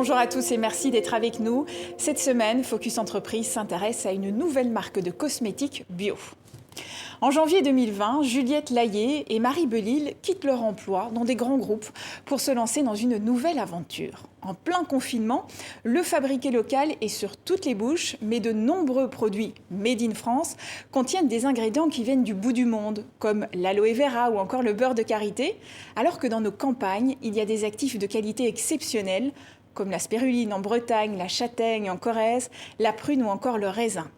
Bonjour à tous et merci d'être avec nous. Cette semaine, Focus Entreprise s'intéresse à une nouvelle marque de cosmétiques bio. En janvier 2020, Juliette Layet et Marie Belil quittent leur emploi dans des grands groupes pour se lancer dans une nouvelle aventure. En plein confinement, le fabriqué local est sur toutes les bouches, mais de nombreux produits made in France contiennent des ingrédients qui viennent du bout du monde, comme l'aloe vera ou encore le beurre de karité, alors que dans nos campagnes, il y a des actifs de qualité exceptionnelle, comme la spiruline en Bretagne, la châtaigne en Corrèze, la prune ou encore le raisin.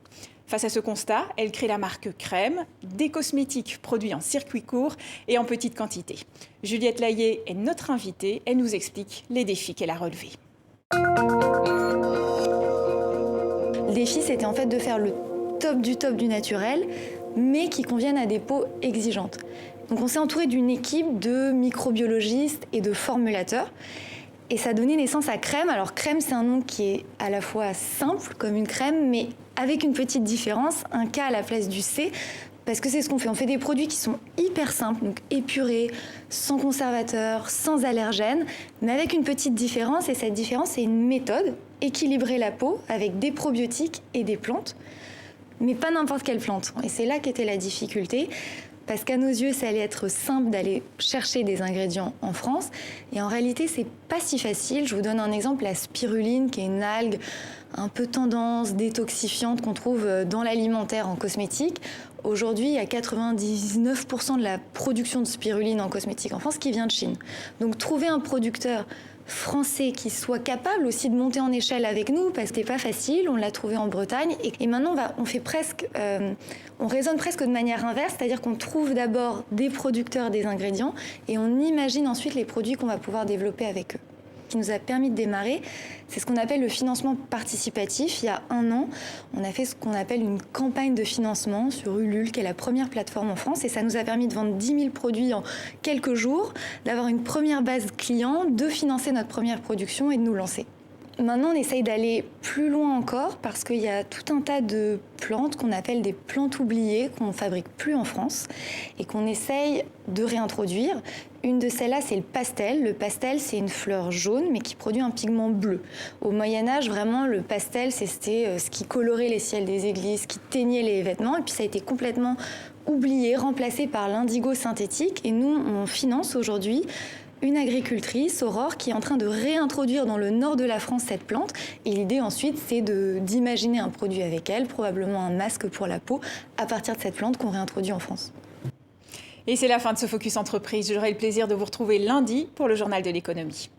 Face à ce constat, elle crée la marque Crème, des cosmétiques produits en circuit court et en petite quantité. Juliette Layet est notre invitée, elle nous explique les défis qu'elle a relevés. Le défi, c'était en fait de faire le top du naturel, mais qui convienne à des peaux exigeantes. Donc on s'est entouré d'une équipe de microbiologistes et de formulateurs. Et ça a donné naissance à Crème. Alors Crème, c'est un nom qui est à la fois simple, comme une crème, mais avec une petite différence, un K à la place du C, parce que c'est ce qu'on fait. On fait des produits qui sont hyper simples, donc épurés, sans conservateur, sans allergènes, mais avec une petite différence. Et cette différence, c'est une méthode, équilibrer la peau avec des probiotiques et des plantes, mais pas n'importe quelle plante. Et c'est là qu'était la difficulté. Parce qu'à nos yeux, ça allait être simple d'aller chercher des ingrédients en France. Et en réalité, c'est pas si facile. Je vous donne un exemple, la spiruline, qui est une algue un peu tendance, détoxifiante, qu'on trouve dans l'alimentaire en cosmétique. Aujourd'hui, il y a 99% de la production de spiruline en cosmétique en France qui vient de Chine. Donc trouver un producteur français qui soit capable aussi de monter en échelle avec nous, parce que c'est pas facile, on l'a trouvé en Bretagne, et maintenant on raisonne presque de manière inverse, c'est-à-dire qu'on trouve d'abord des producteurs des ingrédients et on imagine ensuite les produits qu'on va pouvoir développer avec eux. Ce qui nous a permis de démarrer, c'est ce qu'on appelle le financement participatif. Il y a 1 an, on a fait ce qu'on appelle une campagne de financement sur Ulule, qui est la première plateforme en France, et ça nous a permis de vendre 10 000 produits en quelques jours, d'avoir une première base client, de financer notre première production et de nous lancer. Maintenant, on essaye d'aller plus loin encore parce qu'il y a tout un tas de plantes qu'on appelle des plantes oubliées qu'on ne fabrique plus en France et qu'on essaye de réintroduire. Une de celles-là, c'est le pastel. Le pastel, c'est une fleur jaune mais qui produit un pigment bleu. Au Moyen-Âge, vraiment, le pastel, c'était ce qui colorait les ciels des églises, qui teignait les vêtements. Et puis ça a été complètement oublié, remplacé par l'indigo synthétique. Et nous, on finance aujourd'hui une agricultrice, Aurore, qui est en train de réintroduire dans le nord de la France cette plante. Et l'idée ensuite, c'est d'imaginer un produit avec elle, probablement un masque pour la peau, à partir de cette plante qu'on réintroduit en France. Et c'est la fin de ce Focus Entreprise. J'aurai le plaisir de vous retrouver lundi pour le Journal de l'économie.